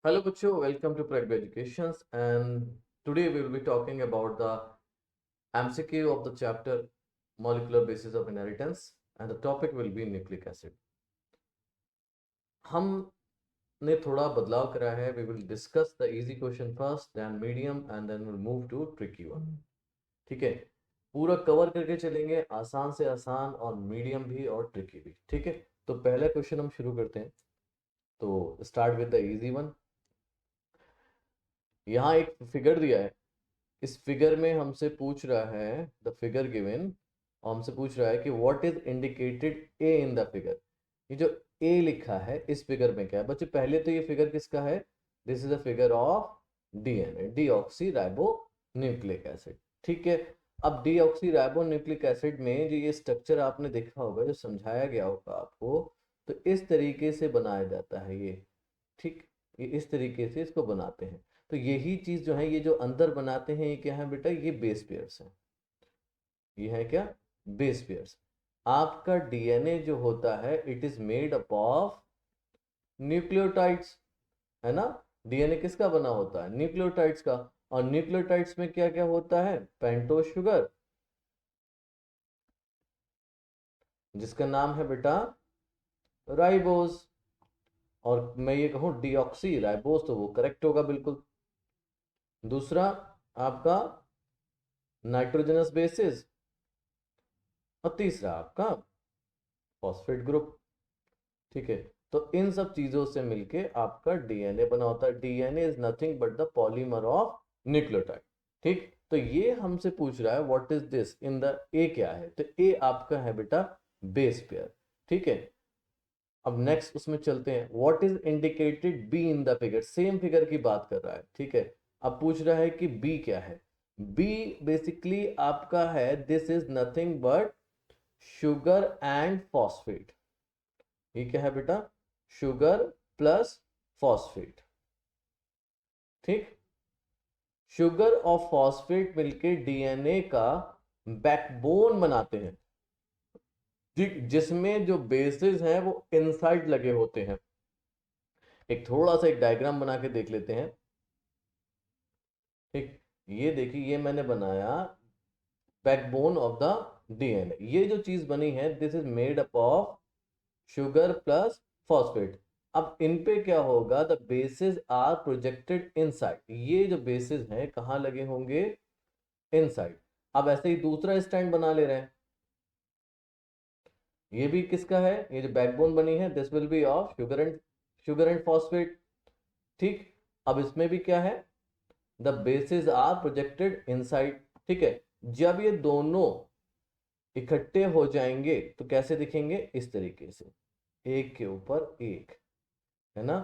Hello, Bachcho. Welcome to Pragya Educations. And today we will be talking about the MCQ of the chapter Molecular Basis of Inheritance, and the topic will be nucleic acid. हमने थोड़ा बदलाव करा है. We will discuss the easy question first, then medium, and then we'll move to tricky one. ठीक है, पूरा cover करके चलेंगे, आसान से आसान और मीडियम भी और ट्रिकी भी. ठीक है, तो पहला क्वेश्चन हम शुरू करते हैं. तो start with the easy one. यहाँ एक फिगर दिया है. इस फिगर में हमसे पूछ रहा है द फिगर गिवन, और हमसे पूछ रहा है कि what is indicated A in the figure. ये जो ए लिखा है इस फिगर में क्या है बच्चे? पहले तो ये फिगर किसका है? This is a figure of DNA, deoxy ribo nucleic acid. ठीक है, अब डीऑक्सी राइबो न्यूक्लिक एसिड में जो ये स्ट्रक्चर आपने देखा होगा, जो समझाया गया होगा आपको, तो इस तरीके से बनाया जाता है ये. ठीक, ये इस तरीके से इसको बनाते हैं. तो यही चीज जो है, ये जो अंदर बनाते हैं, ये क्या है बेटा? ये बेस पेयर्स है. ये है क्या? Base pairs. आपका डीएनए जो होता है, it is made up of nucleotides, है ना? डीएनए किसका बना होता है? न्यूक्लियोटाइड्स का. और न्यूक्लियोटाइड्स में क्या क्या होता है? पेंटोज शुगर, जिसका नाम है बेटा राइबोज. और मैं ये कहूं डीऑक्सी राइबोज, तो वो करेक्ट होगा बिल्कुल. दूसरा आपका नाइट्रोजनस बेसिस, और तीसरा आपका फॉस्फेट ग्रुप. ठीक है, तो इन सब चीजों से मिलके आपका डीएनए बना होता है. DNA is nothing but the polymer of nucleotide. ठीक, तो ये हमसे पूछ रहा है what is this in the ए. क्या है? तो ए आपका है बेटा बेस पेयर. ठीक है, अब नेक्स्ट उसमें चलते हैं. What is indicated be in the figure. Same figure की बात कर रहा है. ठीक है, अब पूछ रहा है कि बी क्या है. बी बेसिकली आपका है, this is nothing but sugar and phosphate. ये क्या है बेटा? Sugar plus phosphate. ठीक, शुगर और फॉस्फेट मिलके डीएनए का बैकबोन बनाते हैं. ठीक, जिसमें जो बेसिस हैं वो इनसाइड लगे होते हैं. एक थोड़ा सा एक डायग्राम बना के देख लेते हैं. ठीक, ये देखिए, ये मैंने बनाया बैकबोन ऑफ द डीएनए. ये जो चीज बनी है, this is made up of sugar plus phosphate. अब इन पे क्या होगा? The bases are projected inside. ये जो बेसिस हैं कहाँ लगे होंगे? इनसाइड. अब ऐसे ही दूसरा स्टैंड बना ले रहे हैं. ये भी किसका है? ये जो बैकबोन बनी है, this will be of sugar and phosphate. ठीक, अब इसमें भी क्या है? The bases are projected inside. ठीक है, जब ये दोनों इकट्ठे हो जाएंगे तो कैसे दिखेंगे? इस तरीके से, एक के ऊपर एक, है ना?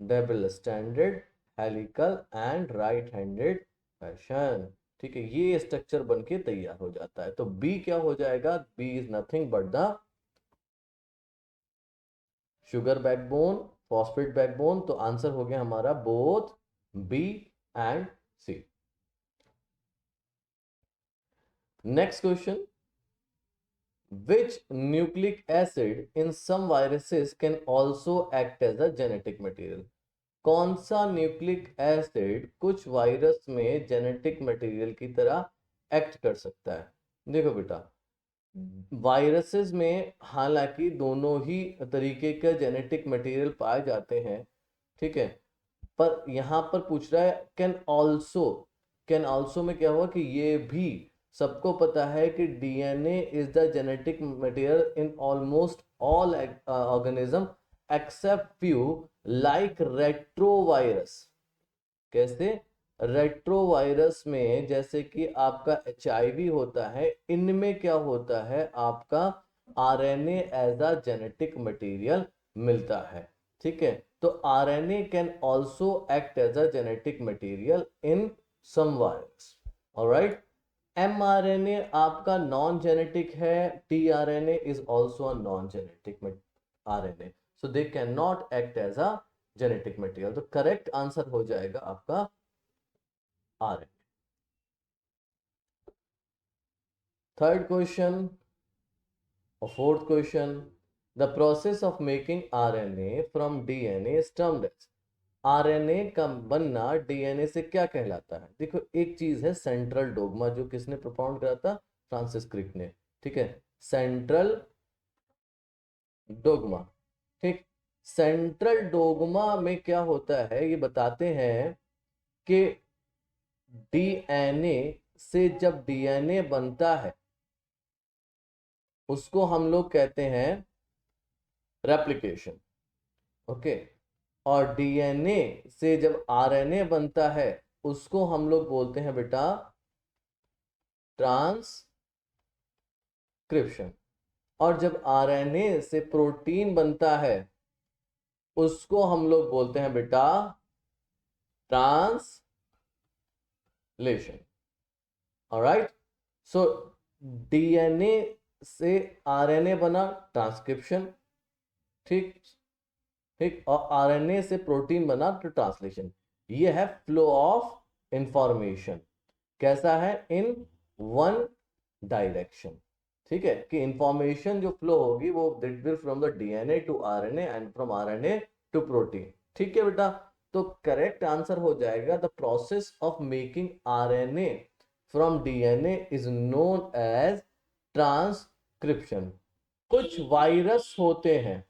Double standard, helical and right handed fashion. ठीक है, ये स्ट्रक्चर बनके तैयार हो जाता है. तो बी क्या हो जाएगा? B is nothing but the sugar backbone, phosphate backbone. तो आंसर हो गया हमारा both B and C. Next question. Which nucleic acid in some viruses can also act as a genetic material? कौन सा न्यूक्लिक एसिड कुछ virus में genetic material की तरह एक्ट कर सकता है? देखो बेटा, वायरसेस में हालांकि दोनों ही तरीके का जेनेटिक मटेरियल पाए जाते हैं. ठीक है, पर यहां पर पूछ रहा है कैन ऑल्सो में क्या हुआ कि ये भी सबको पता है कि DNA is the genetic material in almost all organism except few, like retrovirus. कैसे? रेट्रोवायरस में जैसे कि आपका एचआईवी होता है, इनमें क्या होता है? आपका RNA as a genetic material मिलता है. ठीक है, तो RNA can also act as a genetic material in some virus. Alright, mRNA आपका नॉन जेनेटिक है. TRNA is also a non genetic RNA, so they can not act as a genetic material. तो correct answer हो जाएगा आपका RNA. Third question और fourth question. The process of making RNA from DNA is termed as. RNA का बनना DNA से क्या कहलाता है? देखो, एक चीज है सेंट्रल डोग्मा, जो किसने प्रोपाउंड करा था? फ्रांसिस क्रिक ने। ठीक है, सेंट्रल डोग्मा। ठीक, सेंट्रल डोग्मा में क्या होता है ये बताते हैं कि डीएनए से जब डीएनए बनता है उसको हम लोग कहते हैं रेप्लिकेशन। ओके, और डीएनए से जब आरएनए बनता है उसको हम लोग बोलते हैं बेटा ट्रांसक्रिप्शन। और जब आरएनए से प्रोटीन बनता है उसको हम लोग बोलते हैं बेटा ट्रांसलेशन। ऑलराइट, सो डीएनए से आरएनए बना, ट्रांसक्रिप्शन। ठीक ठीक, और आरएनए से प्रोटीन बना तो ट्रांसलेशन। ये है फ्लो ऑफ इंफॉर्मेशन। कैसा है? In one direction. ठीक है, कि इंफॉर्मेशन जो फ्लो होगी वो from the DNA to RNA and from RNA to protein. ठीक है बेटा, तो करेक्ट आंसर हो जाएगा the process of making RNA from DNA is known as transcription. कुछ वायरस होते हैं,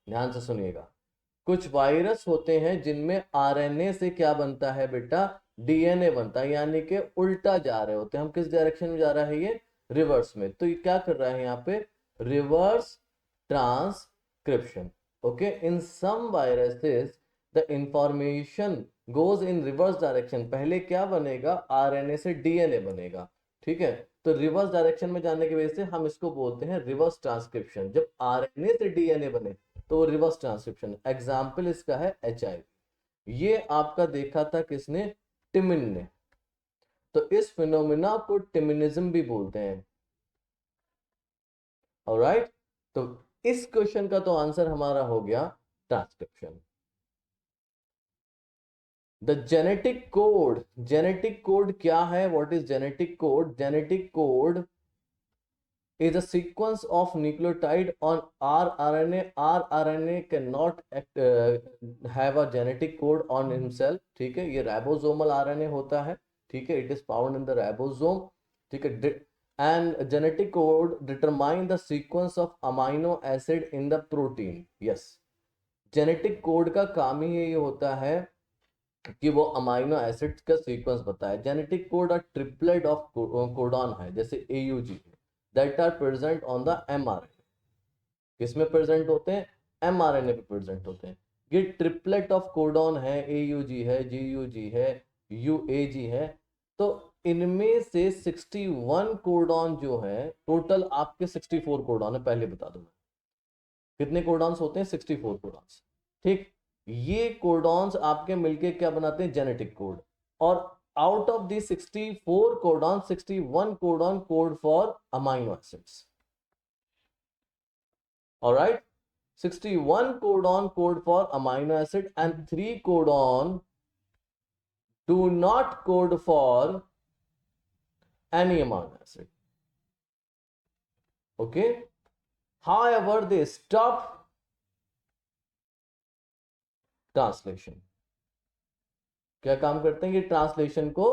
ध्यान से सुनिएगा, कुछ वायरस होते हैं जिनमें आरएनए से क्या बनता है बेटा? डीएनए बनता है, यानी कि उल्टा जा रहे होते हैं। हम किस डायरेक्शन में जा रहा है? ये रिवर्स में। तो ये क्या कर रहा है यहाँ पे? Reverse transcription. Okay, in some viruses the information goes in reverse direction. पहले क्या बनेगा? आरएनए से डीएनए बनेगा। ठीक है, तो रिवर्स डायरेक्शन में जाने की वजह से हम इसको बोलते हैं रिवर्स ट्रांसक्रिप्शन। जब आरएनए से डीएनए बने तो रिवर्स ट्रांसक्रिप्शन। एग्जाम्पल इसका है एचआईवी। ये आपका देखा था किसने? टिमिन ने। तो इस फिनोमिना को टिमिनिज्म भी बोलते हैं। ऑलराइट, तो इस क्वेश्चन का तो आंसर हमारा हो गया ट्रांसक्रिप्शन। द जेनेटिक कोड क्या है? What is genetic code? Genetic code is a sequence of nucleotide on rRNA. rRNA cannot have a genetic code on himself. ठीक है, ये राइबोसोमल आरएनए होता है। ठीक है, it is found in the ribosome. ठीक है, and genetic code determine the sequence of amino acid in the protein. Yes, genetic code का काम ही ये होता है कि वो अमाइनो एसिड का सीक्वेंस बताए। Genetic code triplet of codon है, जैसे AUG that are present on the mRNA। किसमें प्रेजेंट होते हैं? mRNA पे प्रेजेंट होते हैं। ये ट्रिपलेट ऑफ कोडॉन है, AUG है, GUG है, UAG है। तो इनमें से 61 कोडॉन जो है, टोटल आपके 64 कोडॉन है। पहले बता दूं कितने कोडॉन्स होते हैं? 64 कोडॉन्स। ठीक, ये कोडॉन्स आपके मिलके क्या बनाते हैं? Genetic code. और out of the 64 codon, 61 codon code for amino acids. Alright, 61 codon code for amino acid and 3 codon do not code for any amino acid. Okay, however they stop translation. क्या काम करते हैं? कि translation को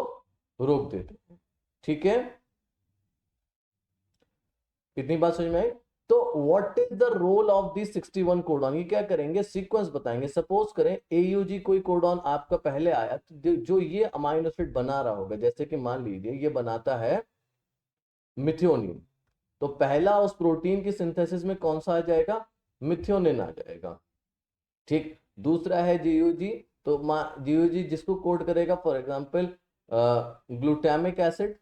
रोक देते हैं। ठीक है, इतनी बात समझ में आई? तो what is the role of the 61 codon? ये क्या करेंगे? सीक्वेंस बताएंगे। सपोज करें AUG कोई कोडॉन आपका पहले आया, तो जो ये अमाइनो एसिड बना रहा होगा, जैसे कि मान लीजिए ये बनाता है मिथियोनिन, तो पहला उस प्रोटीन की सिंथेसिस में कौन सा आ जाएगा? मिथियोनिन आ जाएगा। ठीक, दूसरा है GUG, तो GUG जिसको कोड करेगा, फॉर एग्जांपल ग्लूटामिक एसिड।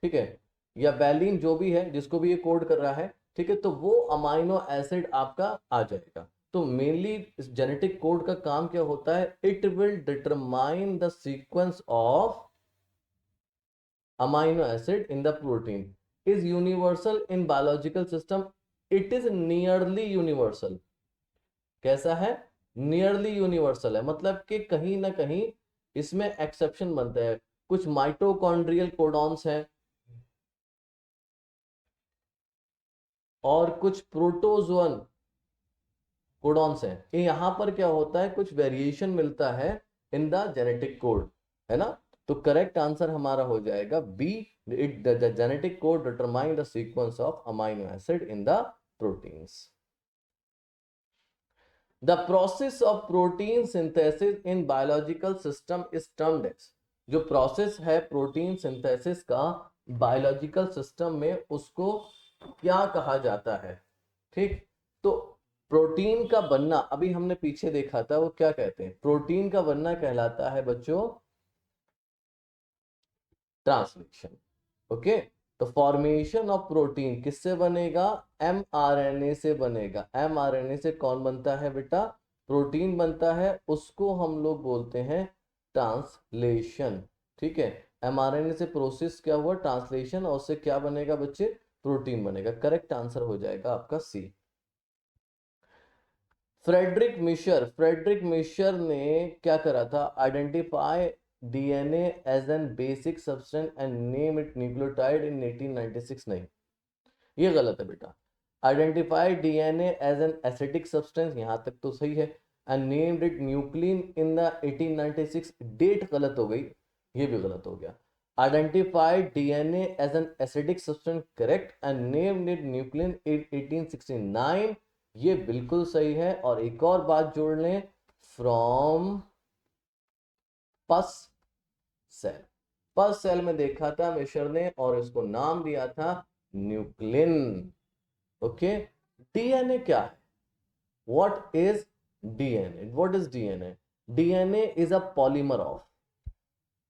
ठीक है, या वैलिन, जो भी है जिसको भी ये कोड कर रहा है। ठीक है, तो वो अमाइनो एसिड आपका आ जाएगा। तो मेनली इस जेनेटिक कोड का काम क्या होता है? It will determine the sequence of amino acid in the protein, is universal in biological system. It is nearly universal. कैसा है? नियरली यूनिवर्सल है, मतलब कि कहीं ना कहीं इसमें एक्सेप्शन बनते हैं। कुछ माइटोकॉन्ड्रियल कोडॉन्स हैं और कुछ प्रोटोजोअन कोडॉन्स हैं। ये यहाँ पर क्या होता है, कुछ वेरिएशन मिलता है इन द जेनेटिक कोड, है ना। तो करेक्ट आंसर हमारा हो जाएगा B, it the genetic code determine the sequence of amino acid in the proteins. The process of protein synthesis in biological system is termed as, जो process है protein synthesis का biological system में, उसको क्या कहा जाता है। ठीक, तो प्रोटीन का बनना अभी हमने पीछे देखा था, वो क्या कहते हैं, प्रोटीन का बनना कहलाता है बच्चों ट्रांसलेशन। ओके, तो फॉर्मेशन ऑफ प्रोटीन किससे बनेगा, mRNA से बनेगा। mRNA से कौन बनता है बेटा, प्रोटीन बनता है, उसको हम लोग बोलते हैं ट्रांसलेशन। ठीक है, mRNA से प्रोसेस क्या हुआ, ट्रांसलेशन, और उससे क्या बनेगा बच्चे, प्रोटीन बनेगा। करेक्ट आंसर हो जाएगा आपका सी। फ्रेडरिक मिशर ने क्या करा था, identify DNA as an basic substance and name it nucleotide in 1896। नहीं, ये गलत है बेटा। Identify DNA as an acidic substance, यहां तक तो सही है, and named it nuclein in the 1896, date गलत हो गई, ये भी गलत हो गया। Identified DNA as an acidic substance, correct, and named it nuclein in 1869, ये बिल्कुल सही है। और एक और बात जोड़ लें, फ्रॉम पस सेल, पस सेल में देखा था मिशर ने और इसको नाम दिया था न्यूक्लिन। ओके, डीएनए क्या है, what is DNA, what is DNA, DNA is a polymer of,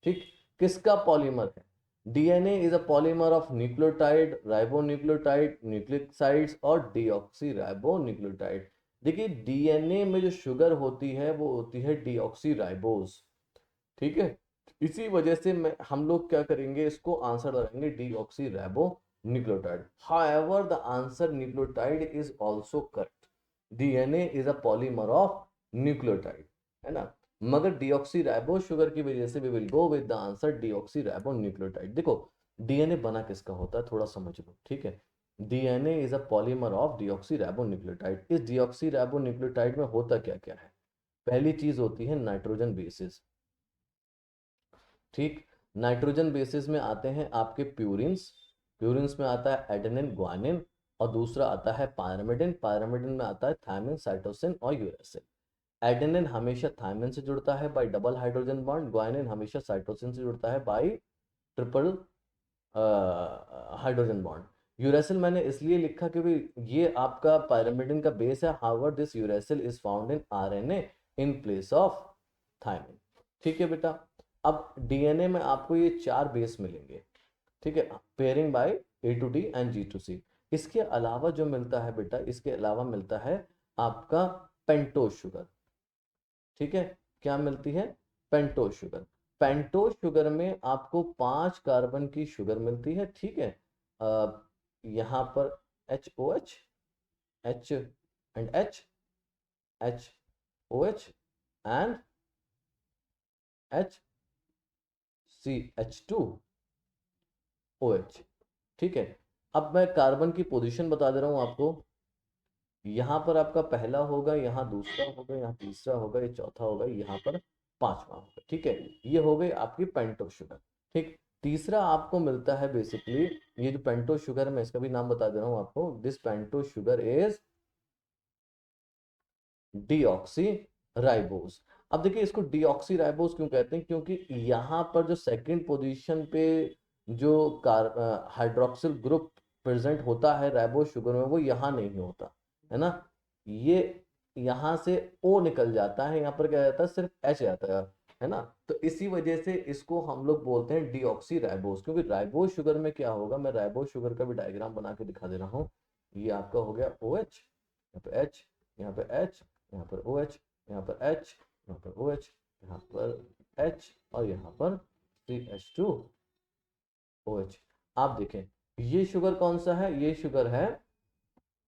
ठीक, किसका पॉलीमर है, DNA is a polymer of nucleotide, ribonucleotide, nucleosides और डीऑक्सी राइबोन्यूक्लियोटाइड। देखिए डीएनए में जो शुगर होती है वो होती है डीऑक्सी राइबोज, ठीक है, इसी वजह से हम लोग क्या करेंगे, इसको आंसर लगाएंगे deoxy ribo nucleotide. However the answer nucleotide is also correct, DNA is a polymer of nucleotide, है ना, मगर डीऑक्सी राइबो शुगर की वजह से we will go with the answer deoxy ribo nucleotide. देखो डीएनए बना किसका होता है, थोड़ा समझ लो, ठीक है, DNA is a polymer of deoxy ribo nucleotide. इस डीऑक्सी राइबो न्यूक्लियोटाइड में होता क्या क्या है, पहली चीज होती है नाइट्रोजन बेसिस, ठीक, नाइट्रोजन बेसिस में आते हैं आपके प्यूरिन्स, प्यूरिन्स में आता है एडेनिन ग्वानिन, और दूसरा आता है पायरामिडिन, पायरामिडिन में आता है थायमिन, साइटोसिन और यूरेसिल। एडेनिन हमेशा थायमिन से जुड़ता है bye double hydrogen bond, guanine हमेशा साइटोसिन से जुड़ता है bye triple hydrogen bond. Uracil मैंने इसलिए लिखा क्योंकि ये आपका पायरामिडिन का बेस है, however this uracil is found in RNA in place of thymine. ठीक है बेटा, अब डीएनए में आपको ये 4 बेस मिलेंगे, ठीक है, pairing by A to D and G to C. इसके अलावा जो मिलता है बेटा, इसके अलावा मिलता है आपका पेंटोज शुगर, ठीक है, क्या मिलती है, पेंटोज शुगर। पेंटोज शुगर में आपको 5 कार्बन की शुगर मिलती है, ठीक है, यहां पर H O H, H and H O H and H C H two O H, ठीक है। अब मैं कार्बन की पोजीशन बता दे रहा हूं आपको, यहां पर आपका पहला होगा, यहाँ दूसरा होगा, यहाँ तीसरा होगा, ये चौथा होगा, यहाँ पर पांचवा होगा, ठीक है, ये हो गई आपकी पेंटो शुगर। ठीक, तीसरा आपको मिलता है बेसिकली, ये जो पेंटो शुगर है मैं इसका भी नाम बता दे रहा हूं आपको, this pentose sugar is deoxyribose. अब देखिए इसको डीऑक्सी राइबोज क्यों कहते हैं, क्योंकि यहाँ पर जो सेकंड पोजीशन पे जो हाइड्रोक्सिल ग्रुप प्रेजेंट होता है राइबोज शुगर में, वो यहाँ नहीं होता है ना, ये यहाँ से O निकल जाता है, यहाँ पर क्या जाता है, सिर्फ H आता है ना, तो इसी वजह से इसको हम लोग बोलते हैं डीऑक्सी राइबोज। क्योंकि राइबोज शुगर में क्या होगा, मैं राइबोज शुगर का भी डायग्राम बना के दिखा दे रहा हूँ, ये आपका हो गया OH, यहाँ पे H, यहाँ पे H, यहाँ पर OH, यहाँ पर H, यहाँ पर OH, यहाँ पर H और यहाँ पर CH2OH। आप देखें ये शुगर कौन सा है, ये शुगर है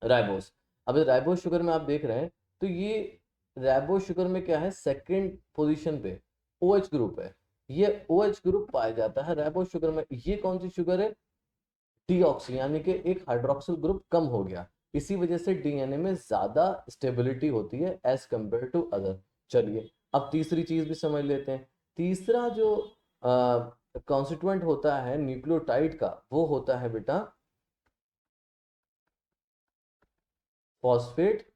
राइबोस। अब इस राइबोस शुगर में आप देख रहे हैं, तो ये राइबोस शुगर में क्या है, सेकंड पोजीशन पे OH ग्रुप है, ये OH ग्रुप पाया जाता है राइबोस शुगर में। ये कौन सी शुगर है, डीऑक्सी, यानी कि एक हाइड्रोक्सिल ग्रुप कम हो गया, इसी वजह से डीएनए में ज्यादा स्टेबिलिटी होती है एज कंपेयर टू अदर। चलिए अब तीसरी चीज भी समझ लेते हैं। तीसरा जो कॉन्स्टिट्यूएंट होता है न्यूक्लियोटाइड का वो होता है बेटा फॉस्फेट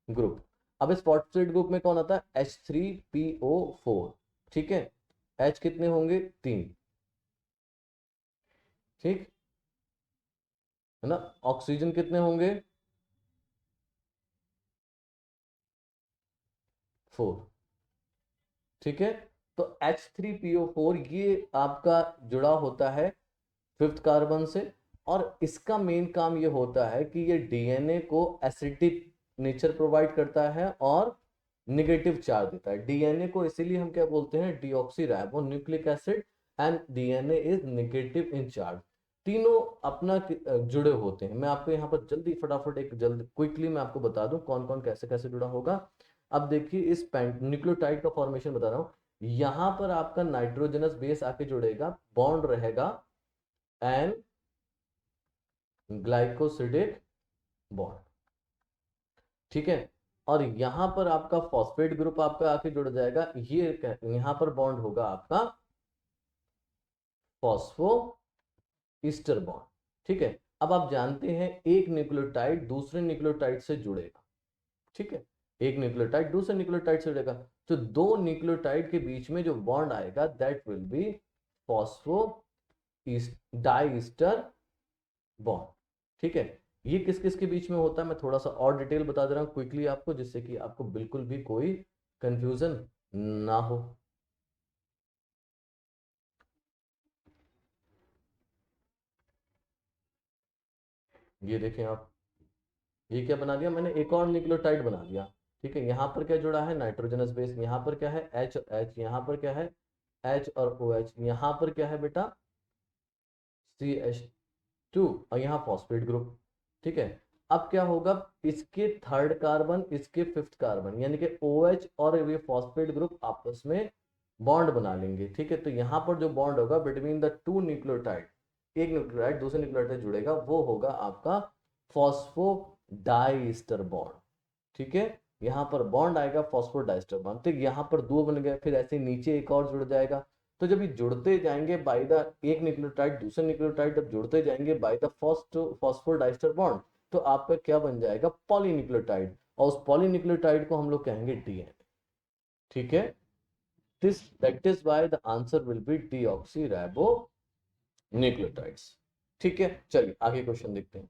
ग्रुप। अब इस फॉस्फेट ग्रुप में कौन आता है H3PO4। ठीक है, H कितने होंगे 3, ठीक है ना। ऑक्सीजन कितने होंगे 4, ठीक है। तो H3PO4 ये आपका जुड़ा होता है 5th कार्बन से, और इसका मेन काम ये होता है कि ये डीएनए को एसिडिक नेचर प्रोवाइड करता है और निगेटिव चार्ज देता है। डीएनए को इसीलिए हम क्या बोलते हैं deoxy ribo nucleic acid, and DNA is negative in charge. तीनों अपना जुड़े होते हैं। मैं आपको यहाँ पर जल्दी फटाफट एक जल्दी क्विकली मैं आपको बता दूं कौन कौन कैसे कैसे जुड़ा होगा। अब देखिए इस न्यूक्लियोटाइड का फॉर्मेशन बता रहा हूँ। यहां पर आपका नाइट्रोजनस बेस आके जुड़ेगा, बॉन्ड रहेगा एंड ग्लाइकोसिडिक बॉन्ड, ठीक है। और यहां पर आपका फॉस्फेट ग्रुप आपका आके जुड़ जाएगा, ये यहां पर बॉन्ड होगा आपका फॉस्फो ईस्टर बॉन्ड, ठीक है। अब आप जानते हैं एक न्यूक्लियोटाइड दूसरे न्यूक्लियोटाइड से जुड़ेगा, ठीक है। एक न्यूक्लियोटाइड दूसरे न्यूक्लियोटाइड से जुड़ेगा, तो दो न्यूक्लियोटाइड के बीच में जो बॉन्ड आएगा that will be phosphodiester bond, ठीक है। ये किस किस के बीच में होता है मैं थोड़ा सा और डिटेल बता दे रहा हूं क्विकली आपको, जिससे कि आपको बिल्कुल भी कोई कंफ्यूजन ना हो। ये देखें आप, ये क्या बना दिया मैंने, एक और न्यूक्लियोटाइड बना दिया, ठीक है। यहाँ पर क्या जुड़ा है नाइट्रोजनस बेस, यहाँ पर क्या है H और H, यहाँ पर क्या है H और OH, यहाँ पर क्या है बेटा CH2, और यहाँ फॉस्फेट ग्रुप, ठीक है। अब क्या होगा इसके 3rd कार्बन इसके 5th कार्बन यानी कि OH और ये फॉस्फेट ग्रुप आपस में बॉन्ड बना लेंगे, ठीक है। तो यहाँ पर जो बॉन्ड होगा बिटवीन द टू न्यूक्लियोटाइड, एक न्यूक्लियोटाइड दूसरे न्यूक्लियोटाइड से जुड़ेगा, वो होगा आपका फॉस्फो डाइस्टर बॉन्ड, ठीक है। यहाँ पर बॉन्ड आएगा फॉस्फोडाइस्टर बॉन्ड, तो यहाँ पर दो बन गए, फिर ऐसे नीचे एक और जुड़ जाएगा। तो जब ये जुड़ते जाएंगे बाय द एक न्यूक्लियोटाइड दूसरे न्यूक्लियोटाइड जब जुड़ते जाएंगे by the first phosphodiester bond, तो आपका क्या बन जाएगा पॉलीन्यूक्लियोटाइड, और उस पॉलीन्यूक्लियोटाइड को हम लोग कहेंगे डीएनए, ठीक है। This that is why the answer will B deoxyribo nucleotides, ठीक है। चलिए आगे क्वेश्चन देखते हैं।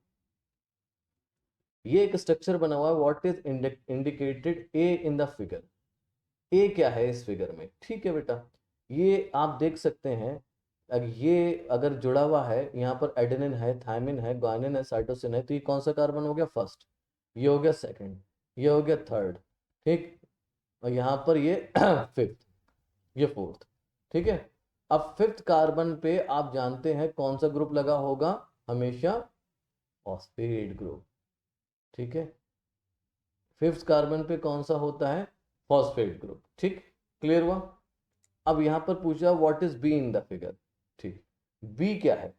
ये एक स्ट्रक्चर बना हुआ है, what is indicated A in the figure. A क्या है इस फिगर में, ठीक है बेटा। ये आप देख सकते हैं, ये अगर जुड़ा हुआ है यहाँ पर एडेनिन है थायमिन है ग्वानिन है साइटोसिन है, तो ये कौन सा कार्बन हो गया फर्स्ट, ये हो गया सेकंड, ये हो गया थर्ड, ठीक। और यहाँ पर ये 5th, ये 4th, ठीक है। अब 5th कार्बन पे आप जानते हैं कौन सा ग्रुप लगा होगा हमेशा फॉस्फेट ग्रुप, ठीक है। 5th कार्बन पे कौन सा होता है फॉस्फेट ग्रुप, ठीक। क्लियर हुआ। अब यहां पर पूछा what is be in the figure, ठीक। बी क्या है,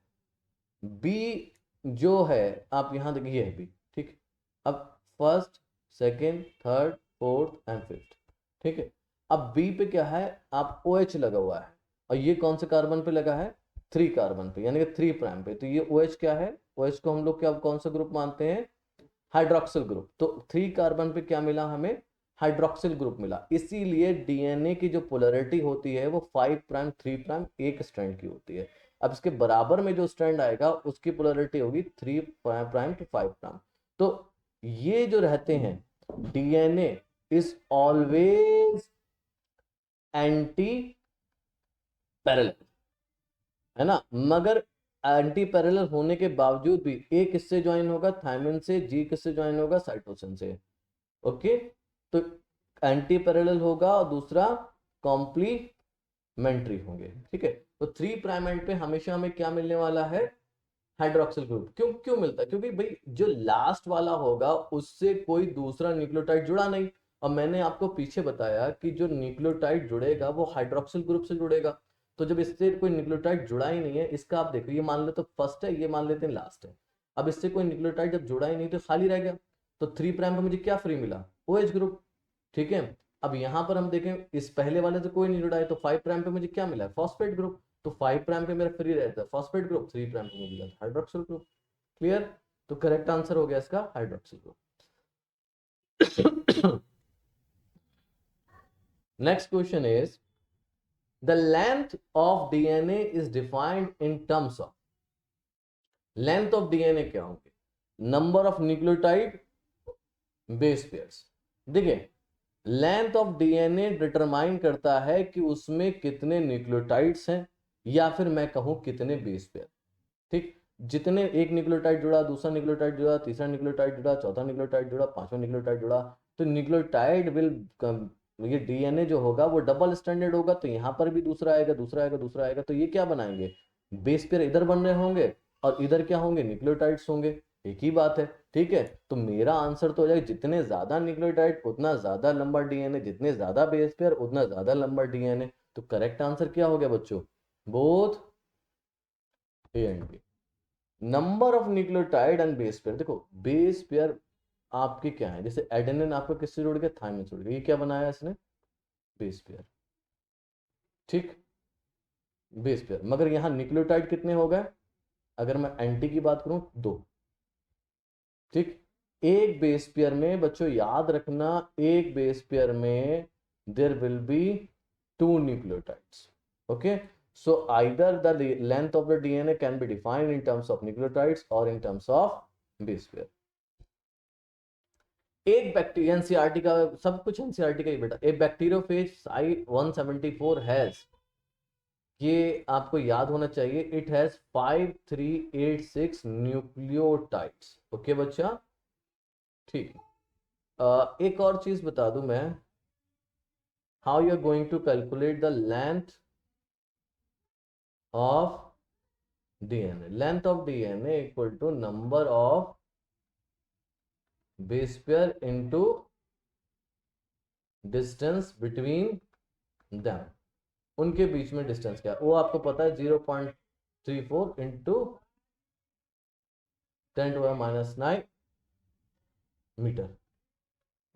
बी जो है आप यहां देखिए है बी, ठीक। अब first second third fourth and 5th, ठीक है। अब बी पे क्या है आप OH लगा हुआ है, और ये कौन से कार्बन पे लगा है 3 कार्बन पे यानी कि 3 प्राइम पे, तो ये OH क्या है, OH को हम लोग क्या कौन सा ग्रुप मानते हैं हाइड्रोक्सिल ग्रुप। तो 3 कार्बन पे क्या मिला हमें हाइड्रोक्सिल ग्रुप मिला, इसीलिए डीएनए की जो पोलैरिटी होती है वो 5 प्राइम 3 प्राइम एक स्ट्रैंड की होती है। अब इसके बराबर में जो स्ट्रैंड आएगा उसकी पोलैरिटी होगी 3 प्राइम टू 5 प्राइम। तो ये जो रहते हैं DNA is always anti parallel, है ना। मगर एंटी पैरेलल होने के बावजूद भी ए किससे ज्वाइन होगा थायमिन से, जी किससे ज्वाइन होगा साइटोसिन से, ओके। तो एंटी पैरेलल होगा और दूसरा कॉम्प्लीमेंट्री होंगे, ठीक है। तो 3 प्राइम एंड पे हमेशा हमें क्या मिलने वाला है हाइड्रोक्सिल ग्रुप। क्यों क्यों मिलता है, क्योंकि भाई जो लास्ट वाला होगा उससे कोई दूसरा न्यूक्लियोटाइड जुड़ा नहीं, और मैंने आपको पीछे बताया कि जो न्यूक्लियोटाइड जुड़ेगा वो हाइड्रोक्सिल ग्रुप से जुड़ेगा। तो जब इससे कोई न्यूक्लियोटाइड जुड़ा ही नहीं है, इसका आप देखो ये मान लो तो फर्स्ट है, ये मान लेते हैं लास्ट है, अब इससे कोई न्यूक्लियोटाइड जब जुड़ा ही नहीं तो खाली रह गया, तो 3 प्राइम पे मुझे क्या फ्री मिला, OH ग्रुप। ठीक है, अब यहां पर हम देखें इस पहले वाले से कोई नहीं जुड़ा है, तो 5 प्राइम पे मुझे क्या मिला है, फॉस्फेट ग्रुप। तो 5 प्राइम पे मेरा फ्री रहता है फॉस्फेट ग्रुप, 3 प्राइम पे मिल जाता है हाइड्रोक्सिल ग्रुप। क्लियर? तो करेक्ट आंसर हो गया इसका hydroxyl group. Next question is the length of DNA is defined in terms of, length of DNA क्या होंगे, number of nucleotide, base pairs. देखिए लेंथ ऑफ डीएनए डिटरमाइन करता है कि उसमें कितने न्यूक्लियोटाइड्स हैं या फिर मैं कहूं कितने बेस पेयर। ठीक, जितने एक न्यूक्लियोटाइड जुड़ा, दूसरा न्यूक्लियोटाइड जुड़ा, तीसरा न्यूक्लियोटाइड जुड़ा, चौथा न्यूक्लियोटाइड जुड़ा, पांचवा न्यूक्लियोटाइड जुड़ा, तो न्यूक्लियोटाइड विल, ये डीएनए जो होगा वो डबल स्टैंडर्ड होगा, तो यहां पर भी दूसरा आएगा, दूसरा आएगा, दूसरा आएगा, तो ये क्या बनाएंगे, बेस पेयर इधर बन रहे होंगे और इधर क्या होंगे, न्यूक्लियोटाइड्स होंगे। एक ही बात है। ठीक है, तो मेरा आंसर तो हो जाएगा जितने ज्यादा न्यूक्लियोटाइड उतना ज्यादा लंबा डीएनए, जितने ज्यादा बेस पेयर उतना ज्यादा लंबा डीएनए। तो करेक्ट आंसर क्या हो गया बच्चों, both A and B. Number of nucleotide and base pair, देखो बेस पेयर आपके क्या है, जैसे एडेनिन आपका किससे जुड़ गया, थायमिन से जुड़ गया, ये क्या बनाया इसने, बेस पेयर। ठीक, बेस पेयर, मगर यहां न्यूक्लियोटाइड कितने हो गए, अगर मैं एंटी की बात करूं 2। ठीक, एक बेस पेयर में बच्चों याद रखना, एक बेस पेयर में there will be 2 nucleotides. Okay, so either the length of the DNA can be defined in terms of nucleotides or in terms of base pair। एक बैक्टीरिया, एनसीईआरटी का सब कुछ एनसीईआरटी का ही बेटा, एक बैक्टीरियोफेज I-174 हैज, ये आपको याद होना चाहिए, इट हैज 5386 न्यूक्लियोटाइड्स। ओके बच्चा, ठीक। एक और चीज बता दूं मैं, how you are going to calculate the length of DNA. Length of DNA equal to number of base pair into distance between them, उनके बीच में डिस्टेंस क्या, वो आपको पता है 0.34 इंटू 10⁻⁹ मीटर।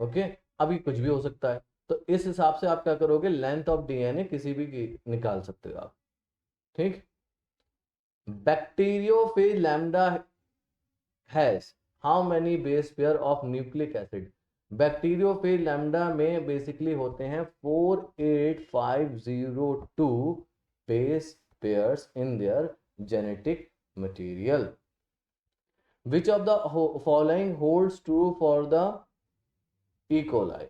ओके, अभी कुछ भी हो सकता है, तो इस हिसाब से आप क्या करोगे, लेंथ ऑफ डीएनए किसी भी की निकाल सकते हो आप। ठीक, bacteriophage lambda has how many base pair of nucleic acid. Bacteriophage lambda में बेसिकली होते हैं 48502 base pairs in their genetic material. Which of the following holds true for the E coli.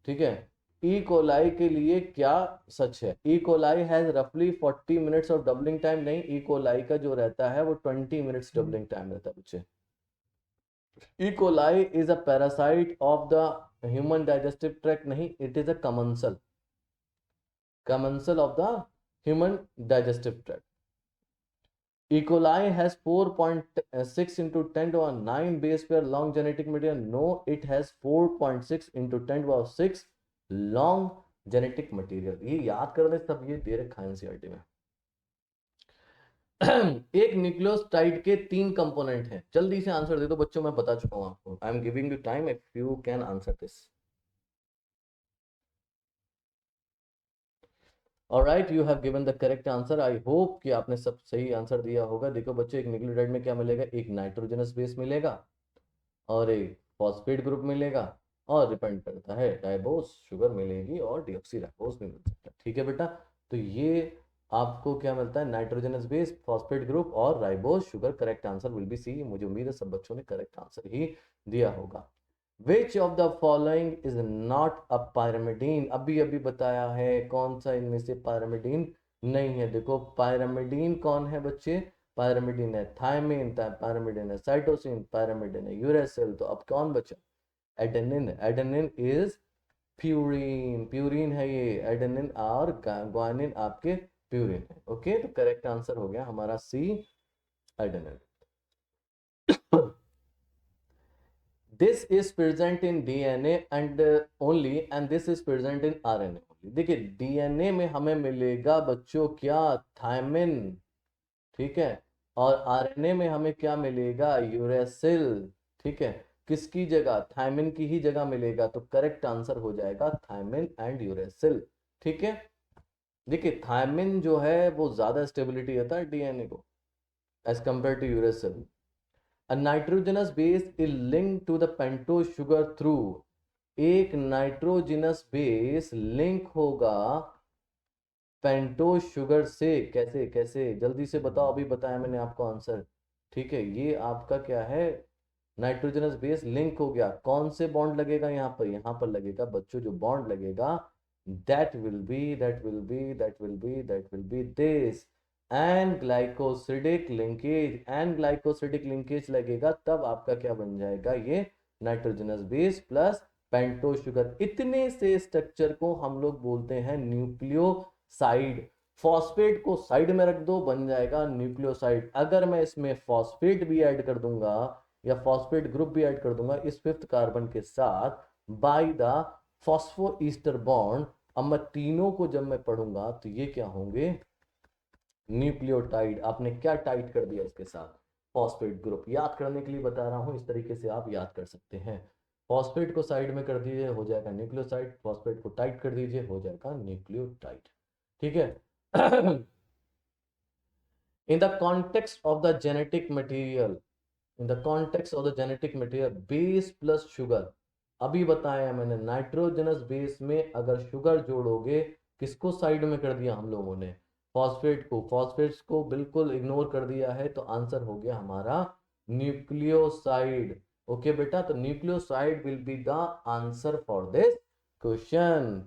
ठीक है, ई कोलाई के लिए क्या सच है, E coli has रफली 40 मिनट्स ऑफ डबलिंग टाइम, नहीं, ई कोलाई का जो रहता है वो 20 मिनट्स डबलिंग टाइम रहता है बच्चे। E. coli is a parasite of the human digestive tract, नहीं, it is a commensal of the human digestive tract। E. coli has 4.6 into 10⁻⁹ base pair long genetic material, no, it has 4.6 into 10⁻⁶ long genetic material। ये याद कर ले, सब ये दे रखा है NCERT में। एक न्यूक्लियोटाइड के 3 कंपोनेंट हैं, जल्दी से आंसर दे दो बच्चों, मैं बता चुका हूं आपको, I am giving you time if you can answer this. Alright, you have given the correct answer, I hope कि आपने सब सही आंसर दिया होगा। देखो बच्चों, एक न्यूक्लियोटाइड में क्या मिलेगा, एक नाइट्रोजनस बेस मिलेगा और एक फॉस्फेट ग्रुप मिलेगा, और डिपेंड करता है राइबोस शुगर मिलेगी और डीऑक्सीराइबोस भी मिल सकता है। ठीक है बेटा, तो ये आपको क्या मिलता है, नाइट्रोजनस बेस, फॉस्फेट ग्रुप और ribose sugar. Correct answer will be C. मुझे उम्मीद है सब बच्चों ने करेक्ट आंसर ही दिया होगा। Which of the following is not a pyrimidine, अभी अभी बताया है, कौन सा इनमें से पायरामिडीन नहीं है। देखो पायरामिडीन कौन है बच्चे, पायरामिडीन है थायमिन, पायरामिडीन है साइटोसिन, पायरामिडीन है यूरेसिल, तो अब कौन बचा, adenine. Adenine is purine, purine है ये एडेनिन, और ग्वानिन आपके प्यूरिन है। ओके, तो करेक्ट आंसर हो गया हमारा C, adenine. This is present in DNA and only, and this is present in RNA only. देखिए डीएनए में हमें मिलेगा बच्चों क्या, थायमिन। ठीक है, और आरएनए में हमें क्या मिलेगा, यूरेसिल। ठीक है, किसकी जगह, थायमिन की ही जगह मिलेगा, तो करेक्ट आंसर हो जाएगा थायमिन एंड यूरेसिल। ठीक है, देखिए थायमिन जो है वो ज्यादा स्टेबिलिटी देता है डीएनए को as compare to uracil. A nitrogenous base is linked to the pentose sugar through, एक नाइट्रोजिनस बेस लिंक होगा पेंटोज शुगर से, कैसे कैसे जल्दी से बताओ, अभी बताया मैंने आपको आंसर। ठीक है, ये आपका क्या है, नाइट्रोजनस बेस लिंक हो गया, कौन से बॉन्ड लगेगा यहाँ पर लगेगा बच्चों, जो बॉन्ड लगेगा that will B this and glycosidic linkage, and glycosidic linkage लगेगा, तब आपका क्या बन जाएगा, ये nitrogenous base plus pentose sugar. इतने से स्ट्रक्चर को हम लोग बोलते हैं न्यूक्लियोसाइड। फॉस्फेट को साइड में रख दो, बन जाएगा न्यूक्लियोसाइड। अगर मैं इसमें फॉस्फेट भी ऐड कर दूंगा या फॉस्फेट ग्रुप भी ऐड कर दूंगा इस फिफ्थ कार्बन के साथ by the phospho ester bond, अब मैं तीनों को जब मैं पढ़ूंगा तो ये क्या होंगे, न्यूक्लियोटाइड। आपने क्या टाइट कर दिया इसके साथ, फॉस्फेट ग्रुप। याद करने के लिए बता रहा हूं, इस तरीके से आप याद कर सकते हैं। फॉस्फेट को साइड में कर दीजिए, हो जाएगा न्यूक्लियोसाइड, फॉस्फेट को टाइट कर दीजिए, हो जाएगा न्यूक्लियोटाइड। ठीक है। in the context of the genetic material in the context of the genetic material base plus sugar, अभी बताया मैंने नाइट्रोजनस बेस में अगर शुगर जोड़ोगे, किसको साइड में कर दिया हम लोगों ने, फॉस्फेट को, फॉस्फेट्स को बिल्कुल इग्नोर कर दिया है, तो आंसर हो गया हमारा न्यूक्लियोसाइड। ओके बेटा, तो nucleoside will be the answer for this question.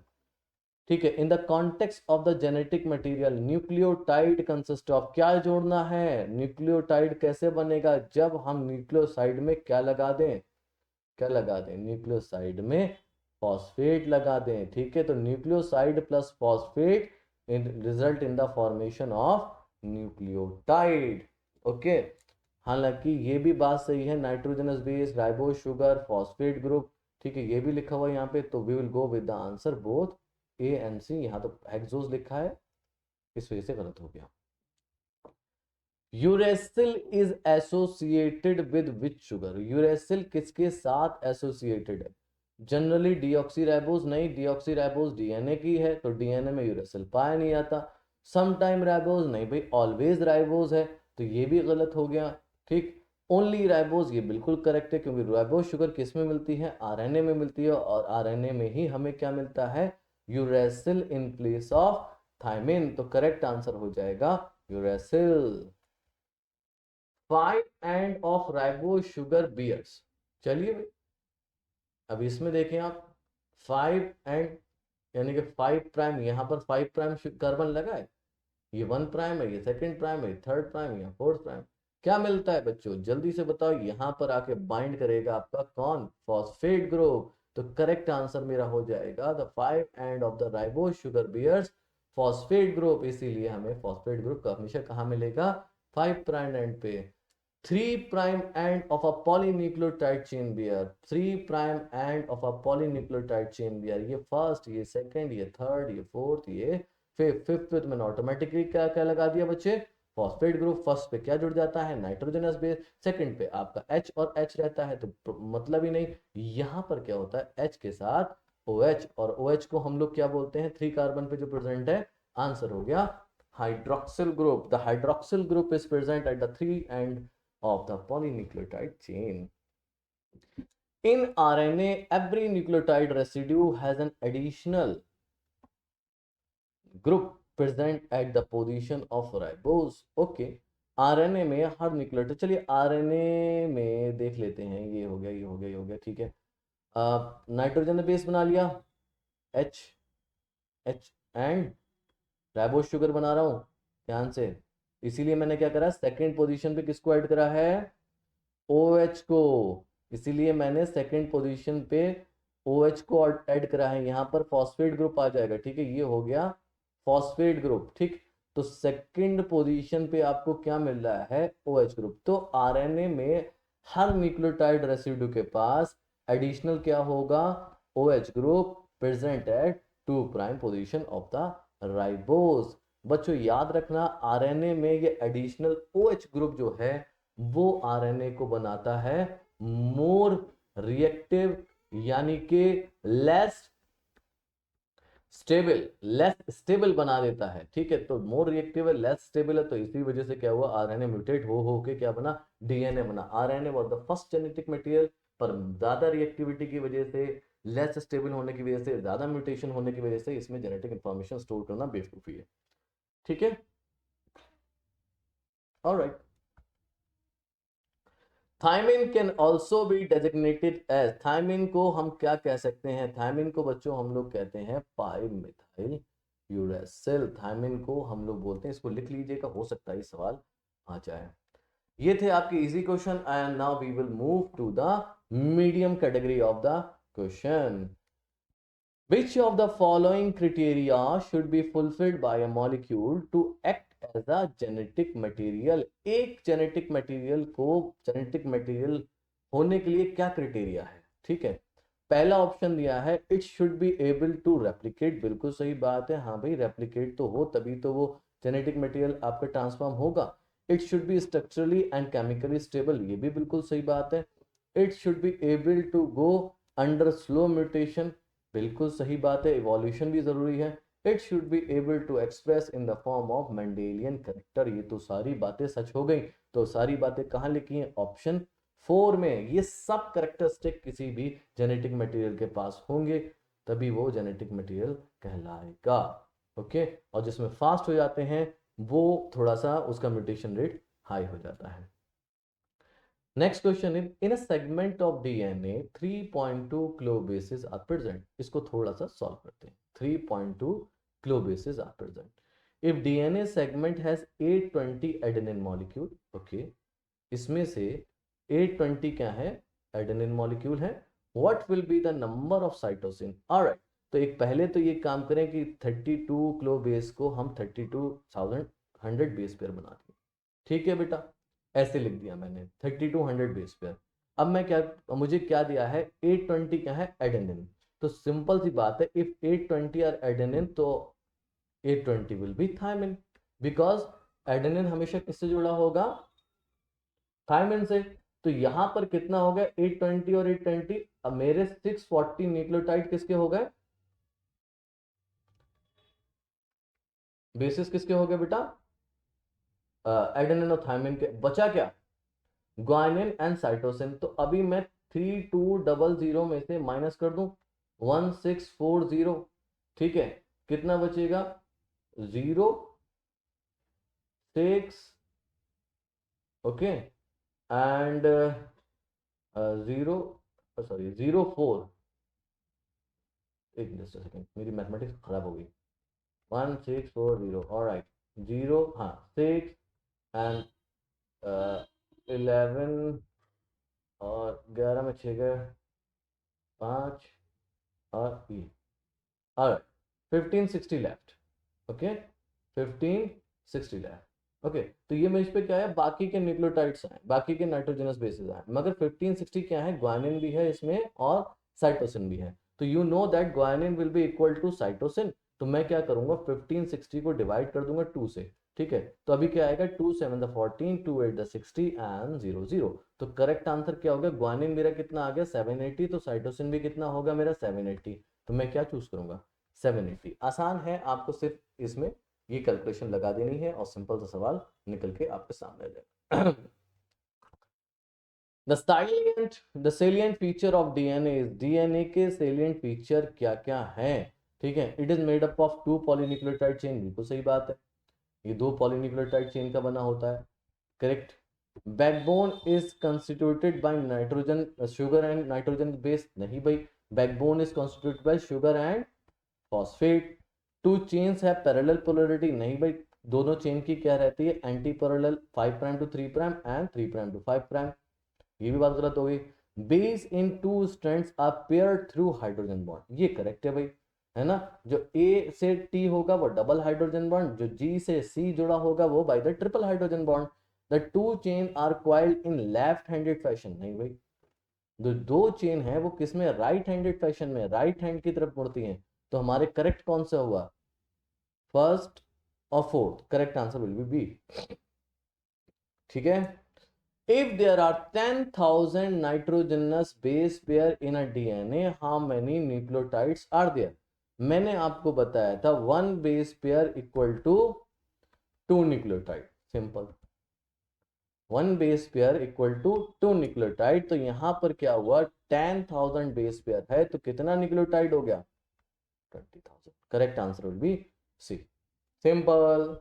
ठीक है, in the context of the genetic material nucleotide consist of, क्या जोड़ना है, न्यूक्लियोटाइड कैसे बनेगा, जब हम न्यूक्लियोसाइड में क्या लगा दें, क्या लगा दें, न्यूक्लियोसाइड में फॉस्फेट लगा दें। ठीक है, तो nucleoside plus phosphate in result in the formation of nucleotide. Okay, हालांकि ये भी बात सही है, nitrogenous base, ribose sugar, phosphate group. ठीक है, ये भी लिखा हुआ है यहाँ पे, तो we will go with the answer both A and C. यहाँ तो हेक्सोस लिखा है, इस वजह से गलत हो गया। Uracil is associated with which sugar, uracil किसके साथ एसोसिएटेड है, जनरली डीऑक्सीराइबोज नहीं, डीऑक्सीराइबोज डीएनए की है, तो डीएनए में यूरेसिल पाया नहीं जाता। समटाइम राइबोज नहीं भाई, ऑलवेज राइबोज है, तो ये भी गलत हो गया। ठीक, ओनली राइबोज ये बिल्कुल करेक्ट है, क्योंकि राइबोज शुगर किस में मिलती है, आरएनए में मिलती है, और आरएनए में ही हमें क्या मिलता है, uracil in place of thymine, तो करेक्ट आंसर हो जाएगा uracil. 5 end of ribose sugar bears, चलिए भाई अब इसमें देखें आप, 5 एंड यानी कि 5 प्राइम, यहाँ पर 5 प्राइम कार्बन लगा है, ये 1 प्राइम है, ये सेकंड प्राइम है, थर्ड प्राइम है, फोर्थ प्राइम, क्या मिलता है बच्चों जल्दी से बताओ, यहाँ पर आके बाइंड करेगा आपका कौन, फॉस्फेट ग्रुप। तो करेक्ट आंसर मेरा हो जाएगा the 5 end of the ribose sugar bears phosphate group, इसीलिए हमें फॉस्फेट ग्रुप का हमेशा कहाँ मिलेगा, 5 प्राइम एंड पे। 3 prime end of a polynucleotide chain bear, 3 prime end of a polynucleotide chain bear, ये फर्स्ट, ये सेकंड, ये थर्ड, ये फोर्थ, ये फिफ्थ। फिफ्थ में मैंने ऑटोमेटिकली क्या क्या लगा दिया बच्चे, फॉस्फेट ग्रुप। फर्स्ट पे क्या जुड़ जाता है, नाइट्रोजनस बेस, सेकंड पे आपका H और H रहता है, तो मतलब ही नहीं। यहाँ पर क्या होता है, H के साथ OH, और OH को हम लोग क्या बोलते हैं, 3 कार्बन पे जो प्रेजेंट है, आंसर हो गया hydroxyl group. The hydroxyl group is present at the 3 and of the polynucleotide chain. In RNA, every nucleotide residue has an additional group present at the position of ribose. Okay, RNA में हर nucleotide, चलिए RNA में देख लेते हैं, ये हो गया, ये हो गया, ये हो गया, ठीक है। नाइट्रोजन ने बेस बना लिया, H H and ribose sugar बना रहा हूं ध्यान से, इसीलिए मैंने क्या करा, सेकंड पोजीशन पे किसको ऐड करा है, OH को, इसीलिए मैंने सेकंड पोजीशन पे OH को ऐड करा है, यहां पर फॉस्फेट ग्रुप आ जाएगा। ठीक है, ये हो गया फॉस्फेट ग्रुप। ठीक, तो सेकंड पोजीशन पे आपको क्या मिल रहा है, OH ग्रुप। तो आरएनए में हर न्यूक्लियोटाइड रेसिड्यू के पास एडिशनल क्या होगा, OH group present at 2 prime position of the ribose. बच्चों याद रखना आरएनए में ये एडिशनल OH ग्रुप जो है वो आरएनए को बनाता है मोर रिएक्टिव, यानी कि लेस स्टेबल बना देता है। ठीक है, तो मोर रिएक्टिव है, लेस स्टेबल है, तो इसी वजह से क्या हुआ, आरएनए म्यूटेट हो के क्या बना, डीएनए बना। RNA was the first genetic material, पर ज्यादा रिएक्टिविटी की वजह से, लेस स्टेबल होने की वजह से, ज्यादा म्यूटेशन होने की वजह से इसमें जेनेटिक इंफॉर्मेशन स्टोर करना बेवकूफी है। ठीक है, alright. Thymine can also be designated as, thymine को हम क्या कह सकते हैं, थायमिन को बच्चों हम लोग कहते हैं पाई मिथाइल यूरेसिल। थायमिन को हम लोग बोलते हैं, इसको लिख लीजिएगा, हो सकता है सवाल आ जाए। ये थे आपके easy question and now we will move to the medium category of the question. Which of the following criteria should be fulfilled by a molecule to act as a genetic material? एक genetic material को genetic material होने के लिए क्या criteria है? ठीक है, पहला ऑप्शन दिया है it should be able to replicate, बिल्कुल सही बात है, हाँ भाई रेप्लिकेट तो हो तभी तो वो जेनेटिक मटेरियल आपका ट्रांसफॉर्म होगा। It should be structurally and chemically stable, ये भी बिल्कुल सही बात है। It should be able to go under slow mutation, बिल्कुल सही बात है, इवोल्यूशन भी जरूरी है। It should be able to express in the form of Mendelian character, ये तो सारी बातें सच हो गई। तो सारी बातें कहाँ लिखी हैं, ऑप्शन 4 में। ये सब करेक्टरिस्टिक किसी भी जेनेटिक मटेरियल के पास होंगे तभी वो जेनेटिक मटेरियल कहलाएगा। ओके, और जिसमें फास्ट हो जाते हैं वो थोड़ा सा उसका म्यूटेशन रेट हाई हो जाता है। Next question is in a segment of DNA 3.2 kilobases are present, इसको थोड़ा सा सॉल्व करते हैं। 3.2 kilobases are present if DNA segment has 820 adenine molecule. Okay, इसमें से 820 क्या है, एडेनिन मॉलिक्यूल है। What will be the number of cytosine? Alright, तो एक पहले तो ये काम करें कि 32 किलोबेस को हम 32,100 बेस पेयर बना दें। ठीक है बेटा, ऐसे लिख दिया मैंने 3200 बेस पेयर। अब मैं क्या, मुझे क्या दिया है, 820 क्या है, एडेनिन। तो सिंपल सी बात है, इफ 820 आर एडेनिन तो 820 will be thymine, because adenine हमेशा किससे जुड़ा होगा, थायमिन से। तो यहां पर कितना हो गया, 820 और 820। अब मेरे 640 न्यूक्लियोटाइड किसके हो गए, बेसिस किसके हो गए बेटा, एडेनिन और थायमिन के। बचा क्या, ग्वानिन एंड साइटोसिन। तो अभी मैं 3200 में से माइनस कर दूं 1640। ठीक है, कितना बचेगा, 06, ओके, एंड 0, सॉरी 04, एक जस्ट सेकेंड, मेरी मैथमेटिक्स खराब हो गई। 1640, ऑलराइट, 0, हाँ 6 एंड 11 और 11 में 6 गए, 5 और ई, alright, 1560 left. Okay, 1560 left. Okay, तो ये में इस पे क्या है, बाकी के न्यूक्लियोटाइड्स हैं, बाकी के नाइट्रोजनस बेसिस हैं, मगर 1560 क्या है, ग्वानिन भी है इसमें और साइटोसिन भी है। तो you know that guanine will be equal to cytosine. तो मैं क्या करूंगा, 1560 को डिवाइड कर दूंगा 2 से। ठीक है, तो अभी क्या आएगा, 2 7 14, 2 8 60 एंड 0 0। तो करेक्ट आंसर क्या होगा, ग्वानिन मेरा कितना आ गया 780, तो साइटोसिन भी कितना होगा मेरा 780। तो मैं क्या चूज करूंगा, 780। आसान है, आपको सिर्फ इसमें ये कैलकुलेशन लगा देनी है और सिंपल सा सवाल निकल के आपके सामने आ जाएगा। The salient feature of DNA is, DNA के सेलिएंट फीचर क्या क्या हैं? ठीक है, it is made up of 2 polynucleotide chain, बिल्कुल सही बात है, ये 2 पॉलीन्यूक्लियोटाइड चेन का बना होता है, correct. Backbone is constituted by nitrogen, sugar and nitrogen base, नहीं भाई, backbone is constituted by sugar and phosphate. 2 chains है पैरेलल पोलरिटी, नहीं भाई, दोनों चेन की क्या रहती है, anti parallel, 5 prime to 3 prime and 3 prime to 5 prime, ये भी बात गलत हो गई। Base in 2 strands are paired through hydrogen bond, ये करेक्ट है भाई, है ना। जो ए से टी होगा वो डबल हाइड्रोजन बॉन्ड, जो जी से सी जुड़ा होगा वो by the triple hydrogen bond. The 2 chain are coiled in left handed fashion, नहीं भाई, जो 2 चेन है वो किसमें, राइट हैंडेड फैशन में, राइट हैंड की तरफ मुड़ती हैं। तो हमारे करेक्ट कौन सा हुआ, फर्स्ट और fourth, correct answer will be B. ठीक है, if there are 10,000 nitrogenous base pair in a DNA, how many nucleotides are there? मैंने आपको बताया था 1 base pair equal to 2 nucleotide, simple. 1 base pair equal to 2 nucleotide। तो यहां पर क्या हुआ, 10,000 base pair है तो कितना न्यूक्लियोटाइड हो गया, 20,000। Correct answer will be C, simple.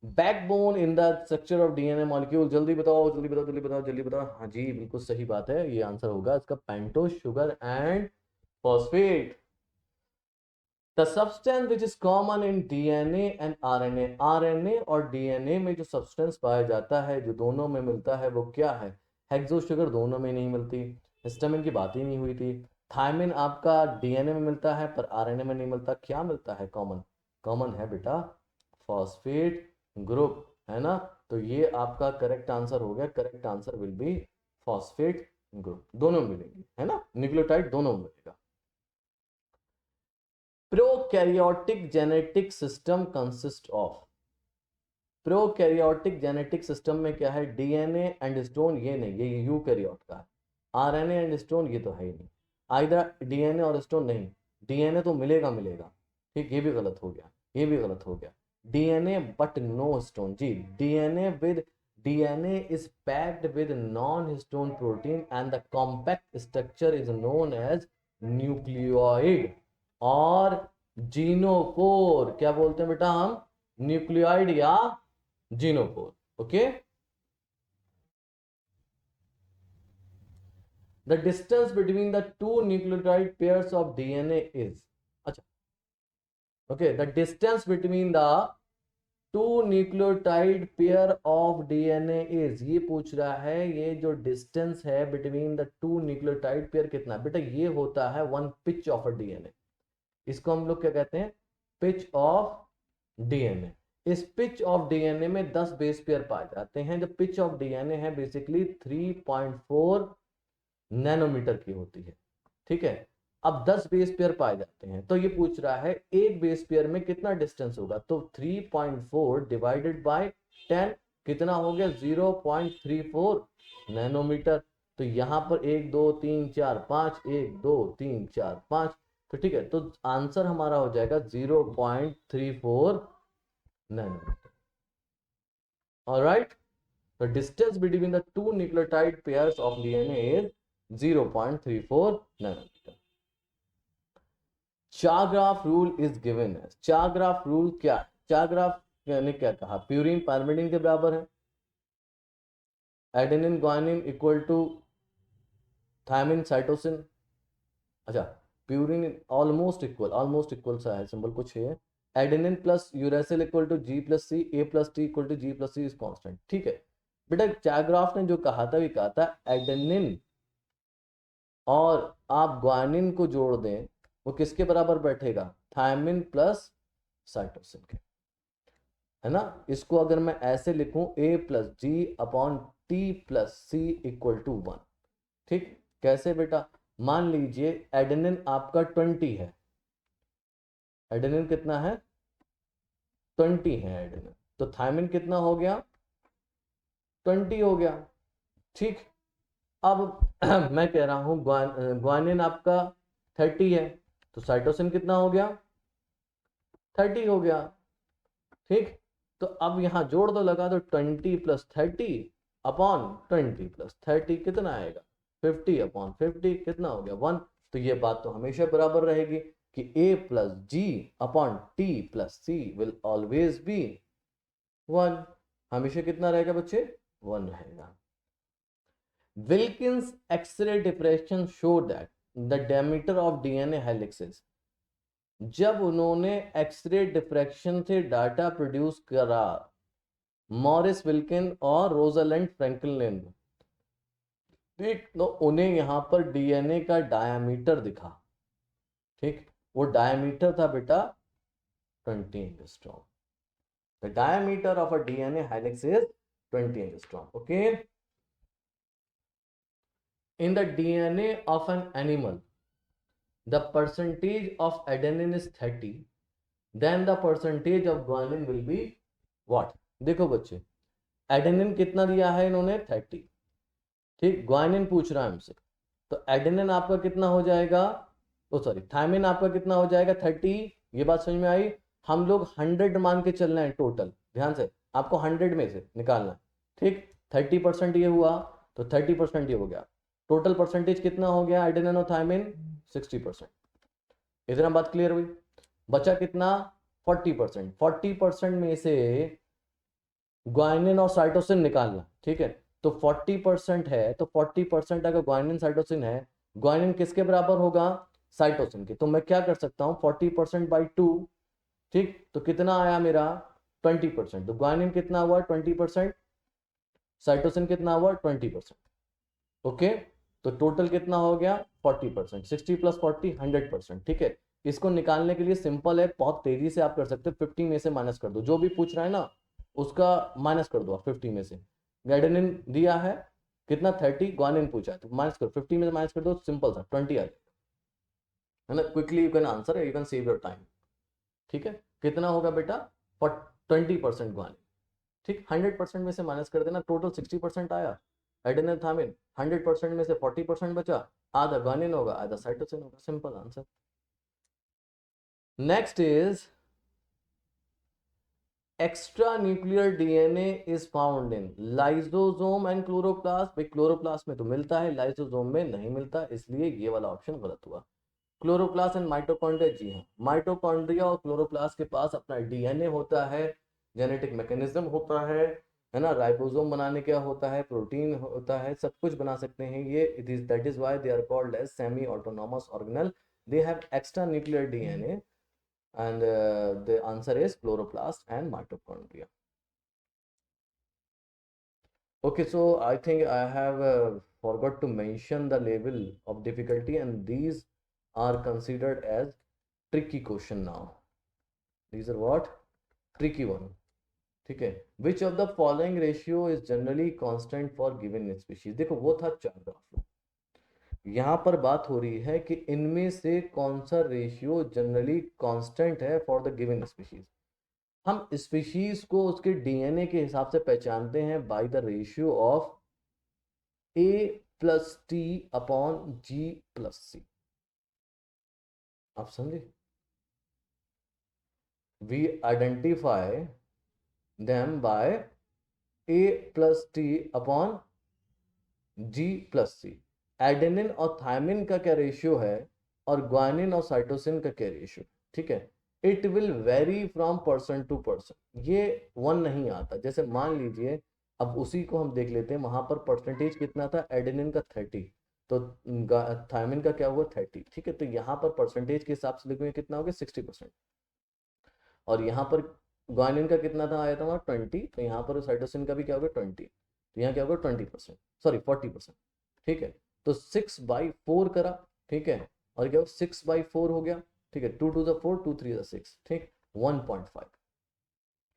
Backbone in the structure of DNA molecule, जल्दी बताओ जल्दी बताओ जल्दी बताओ जल्दी बताओ। हाँ जी बिल्कुल सही बात है, ये आंसर होगा इसका, pentose sugar and phosphate. The substance which is common in DNA and RNA, RNA और डीएनए में जो सब्सटेंस पाया जाता है, जो दोनों में मिलता है, वो क्या है? हेक्सो शुगर दोनों में नहीं मिलती, हिस्टामिन की बात ही नहीं हुई थी। थायमिन आपका डीएनए में मिलता है पर आरएनए में नहीं मिलता। क्या मिलता है कॉमन? कॉमन है बेटा फॉस्फेट ग्रुप, है ना। तो ये आपका करेक्ट आंसर हो गया, correct answer will B phosphate group, दोनों मिलेंगे, है ना, न्यूक्लियोटाइड दोनों मिलेगा। Prokaryotic genetic system consist of, prokaryotic genetic system में क्या है, डीएनए एंड स्टोन, ये नहीं, ये यूकैरियोट का है। आरएनए एंड स्टोन ये तो है ही नहीं, आइदर डीएनए और स्टोन नहीं, डीएनए तो मिलेगा मिलेगा, ठीक, ये भी गलत हो गया, ये भी गलत हो गया। डीएनए बट नो स्टोन, जी, DNA with, DNA is packed with non histone protein and the compact structure is known as nucleoid और जीनोपोर। क्या बोलते हैं बेटा हम, न्यूक्लियोइड या genophore. Okay, the distance between the two nucleotide pairs of DNA is, अच्छा okay, the distance between the two nucleotide pair of DNA is, ये पूछ रहा है, ये जो डिस्टेंस है between the two nucleotide pair कितना बेटा, ये होता है 1 पिच ऑफ अ डीएनए। इसको हम लोग क्या कहते हैं, पिच ऑफ डीएनए। इस पिच ऑफ डीएनए में 10 बेस पेयर पाए जाते हैं। जो पिच ऑफ डीएनए है बेसिकली 3.4 नैनोमीटर की होती है, ठीक है। अब 10 बेस पेयर पाए जाते हैं, तो ये पूछ रहा है एक बेस पेयर में कितना डिस्टेंस होगा, तो 3.4 डिवाइडेड बाय 10 कितना हो गया, 0.34 नैनोमीटर। तो यहां पर 1 2 3 4 5, 1 2 3 4 5, तो ठीक है, तो आंसर हमारा हो जाएगा 0.34 nanometer. All right, the distance between the two nucleotide pairs of DNA is 0.34 nanometer. Chargaff rule is given है। चारग्राफ रूल क्या है? चारग्राफ ने क्या कहा, प्यूरिन पायरिमिडिन के बराबर है, adenine guanine equal to thymine cytosine. अच्छा, प्यूरिन ऑलमोस्ट इक्वल सा है, सिंबल कुछ है। Adenine plus uracil equal to G plus C, A plus T equal to G plus C is constant, ठीक है। बेटा चारग्राफ ने जो कहा था, भी कहा था एडेनिन और आप ग्वानिन को जोड़ दें, वो किसके बराबर बैठेगा, थायमिन प्लस साइटोसिन के, है ना। इसको अगर मैं ऐसे लिखूं, A plus G upon T plus C equal to 1, ठीक। कैसे बेटा, मान लीजिए एडेनिन आपका 20 है, एडेनिन कितना है, 20 है एडेनिन, तो थायमिन कितना हो गया, 20 हो गया, ठीक। अब मैं कह रहा हूं ग्वानिन आपका 30 है, तो साइटोसिन कितना हो गया, 30 हो गया, ठीक। तो अब यहां जोड़ दो, लगा दो, 20 प्लस 30 अपॉन 20 प्लस 30 कितना आएगा, 50 अपॉन 50 कितना हो गया, 1। तो ये बात तो हमेशा बराबर रहेगी कि a plus G upon T plus C will always be 1। हमेशा कितना रहेगा बच्चे, 1 रहेगा। Wilkins X-ray diffraction showed that the diameter of DNA helixes, जब उन्होंने एक्सरे डिफ्रैक्शन से डाटा प्रोड्यूस करा, मॉरिस विल्किन और रोजालैंड फ्रैंकलिन, ठीक, तो उन्हें यहां पर डीएनए का डायमीटर दिखा, ठीक, वो डायमीटर था बेटा 20 angstrom. The diameter of a DNA helix is 20 angstrom. Okay, in the DNA of an animal the percentage of adenine is 30, then the percentage of guanine will be what. देखो बच्चे, adenine कितना दिया है इन्होंने 30, ठीक, guanine पूछ रहा है हमसे, तो एडेनिन आपका कितना हो जाएगा, ओ सॉरी थायमिन आपका कितना हो जाएगा 30। ये बात समझ में आई। हम लोग 100 मान के चल रहे हैं टोटल, ध्यान से आपको 100 में से निकालना है, ठीक। 30% ये हुआ तो 30% ये हो गया, टोटल परसेंटेज कितना हो गया एडेनिन और थायमिन 60%। इतना बात क्लियर हुई। बचा कितना 40%, 40% में से ग्वानिन और साइटोसिन निकालना, ठीक है। तो 40% है, तो 40% अगर ग्वानिन साइटोसिन है, ग्वानिन किसके बराबर होगा, साइटोसिन के। तो मैं क्या कर सकता हूं 40% बाई 2, ठीक, तो कितना आया मेरा 20%। तो ग्वानिन कितना हुआ 20%, साइटोसिन कितना हुआ 20%, ओके। तो टोटल कितना हो गया 40%, 60 प्लस 40 100%, ठीक है। इसको निकालने के लिए सिंपल है, बहुत तेजी से आप कर सकते हो, 50 में से माइनस कर दो, जो भी पूछ रहा है ना उसका माइनस कर दो आप 50 में से। गैडेनिन दिया है कितना 30, ग्वानिन पूछा है तो माइनस करो, 50 में से माइनस कर दो, सिंपल सा 20 आ जाएगा, है ना। Quickly you can answer, you can save your time, ठीक है। कितना होगा बेटा 20% ग्वानिन, ठीक। 100% में से माइनस कर देना, टोटल 60% आया एडेनिन थायमिन, 100% में से 40% बचा, आधा ग्वानिन होगा आधा साइटोसिन होगा, simple answer. Next is extra nuclear DNA is found in lysosome and chloroplast. भाई क्लोरोप्लास्ट में तो मिलता है, लाइसोसोम में नहीं मिलता, इसलिए ये वाला ऑप्शन गलत हुआ। क्लोरोप्लास्ट एंड माइटोकॉन्ड्रिया, जी हाँ, माइटोकॉन्ड्रिया और क्लोरोप्लास्ट के पास अपना डीएनए होता है, जेनेटिक मैकेनिज्म होता है ना। राइबोसोम बनाने क्या होता है, प्रोटीन होता है, सब कुछ बना सकते हैं ये। It is that is why they are called as semi autonomous organelle, they have extra nuclear DNA, and the answer is chloroplast and mitochondria. Okay, so I think I have forgot to mention the level of difficulty, and these are considered as tricky question now. These are what tricky one, ठीक है। Which of the following ratio is generally constant for given species। देखो वो था 4 graph, यहाँ पर बात हो रही है कि इनमें से कौन सा रेशियो जनरली कांस्टेंट है फॉर द गिवन स्पीशीज। हम स्पीशीज को उसके डीएनए के हिसाब से पहचानते हैं by the ratio of A plus T upon G plus C. आप समझे, we identify them by A plus T upon G plus C. Adenine और थायमिन का क्या रेशियो है और ग्वानिन और साइटोसिन का क्या रेशियो, ठीक है। It will vary from person to person, ये वन नहीं आता। जैसे मान लीजिए, अब उसी को हम देख लेते हैं, वहां पर परसेंटेज कितना था एडेनिन का 30, तो थायमिन का क्या हुआ 30, ठीक है। तो यहाँ पर परसेंटेज के हिसाब से लिखोगे कितना हो गया 60%, और यहाँ पर ग्वानिन का कितना था आया था वहाँ 20, तो यहाँ पर साइटोसिन का भी क्या होगा 20, तो यहाँ क्या होगा 20%, सॉरी 40%, ठीक है। तो 6/4 करा, ठीक है, और क्या 6/4 हो गया, ठीक है। 2 to the 4, 2 3 the 6, ठीक, 1.5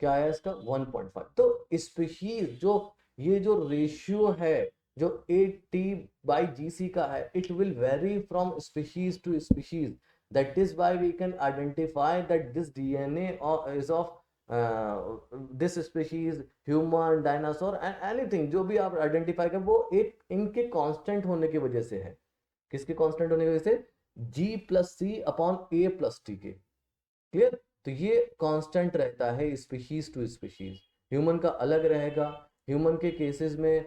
क्या आया इसका 1.5। तो स्पीशीज जो ये जो रेशियो है जो AT/GC का है, it will vary from species to species. That is why we can identify that this DNA is of this species, human, dinosaur and anything, जो भी आप आइडेंटिफाई करें वो एक इनके कांस्टेंट होने की वजह से है। किसके कांस्टेंट होने की वजह से, G+C अपॉन A+T के, क्लियर। तो ये कांस्टेंट रहता है स्पीशीज टू स्पीशीज। ह्यूमन का अलग रहेगा। ह्यूमन के केसेस में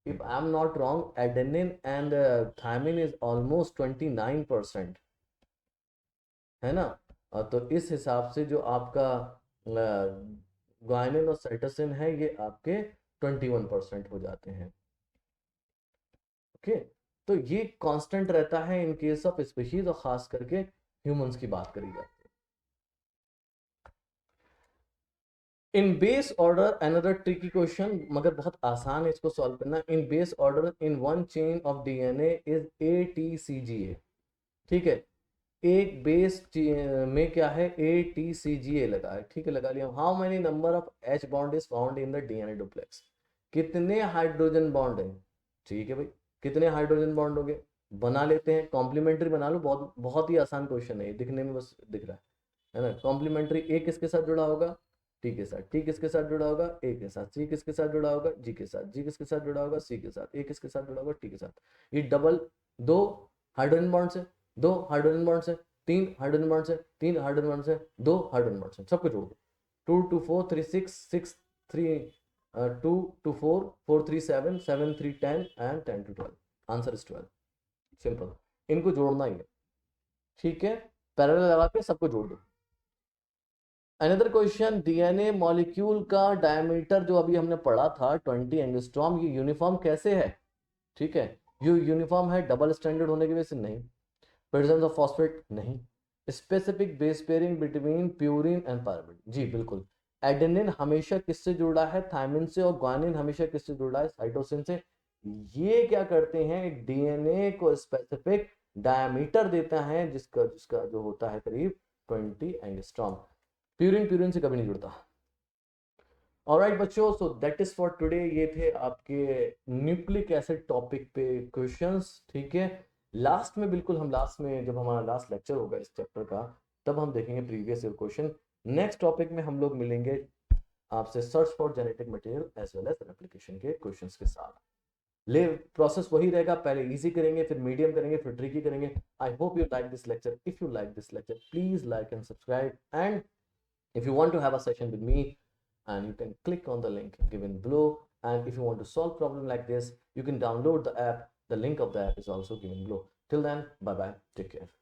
if I am not wrong adenine and thymine is almost 29%, है ना। तो इस हिसाब से जो आपका ग्वानिन और साइटोसिन है ये आपके 21% हो जाते हैं, ओके। तो ये कांस्टेंट रहता है इन केस ऑफ स्पीशीज, और खास करके ह्यूमंस की बात करी जाती है। In base order another tricky question, मगर बहुत आसान है इसको सॉल्व करना। In base order in one chain of DNA is ATCGA, ठीक है। एक बेस में क्या है ATCGA लगा है, ठीक है, लगा लिया। How many number of H bond is found in the DNA duplex, कितने हाइड्रोजन बॉन्ड है, ठीक है भाई, कितने हाइड्रोजन बॉन्ड हो गए, बना लेते हैं, कॉम्प्लीमेंट्री बना लो। बहुत बहुत ही आसान क्वेश्चन है, दिखने में बस दिख रहा है। है ना। कॉम्प्लीमेंट्री ए किसके साथ जुड़ा होगा, टी के साथ, टी किसके साथ जुड़ा होगा, ए के साथ, सी किसके साथ जुड़ा होगा, जी के साथ, जी किसके साथ जुड़ा होगा, सी के साथ, ए किसके साथ जुड़ा होगा, टी के साथ। ये डबल, दो हाइड्रोजन बॉन्ड्स है, दो हाइड्रोजन बॉन्ड्स है, तीन हाइड्रोजन बॉन्ड्स है, तीन हाइड्रोजन बॉन्ड्स है, दो हाइड्रोजन बॉन्ड्स है, सबको जोड़ दो। 2 2 4 3 6 6 3 2 2 4 4 3 7 7 3 10 and 10 to 12, answer is 12। Simple, इनको जोड़ना ही है, ठीक है, पैरेलल लगा के सबको जोड़ दो। अनदर क्वेश्चन, डीएनए मॉलिक्यूल का डायमीटर जो अभी हमने पढ़ा था 20 एंगस्ट्रॉम, ये यूनिफॉर्म कैसे है, ठीक है, ये यूनिफॉर्म है डबल स्टैंडर्ड होने की वजह से नहीं, प्रेजेंस ऑफ फॉस्फेट नहीं, specific base pairing between purine and pyrimidine, जी बिल्कुल, एडेनिन हमेशा किससे जुड़ा है, थायमिन से, और ग्वानिन हमेशा किससे जुड़ा है, साइटोसिन से। ये क्या करते हैं, डीएनए को स्पेसिफिक डायमीटर देता है जिसका जिसका जो होता है करीब 20 एंगस्ट्रॉम। प्यूरिन प्यूरिन से कभी नहीं जुड़ता। ऑलराइट बच्चों, so that is for today, ये थे आपके न्यूक्लिक एसिड टॉपिक पे क्वेश्चंस, ठीक है। लास्ट में, बिल्कुल हम लास्ट में, जब हमारा लास्ट लेक्चर होगा इस चैप्टर का, तब हम देखेंगे previous year question. Next topic में हम लोग मिलेंगे आपसे search for genetic material as well as application के क्वेश्चंस के साथ। ले प्रोसेस वही रहेगा, पहले इजी करेंगे, फिर मीडियम करेंगे, फिर ट्रिकी करेंगे। I hope you like this lecture. If you like this lecture, please like and subscribe, and if you want to have a session with me, and you can click on the link given below, and if you want to solve problem like this, you can download the app. The link of the app is also given below. Till then, bye bye, take care.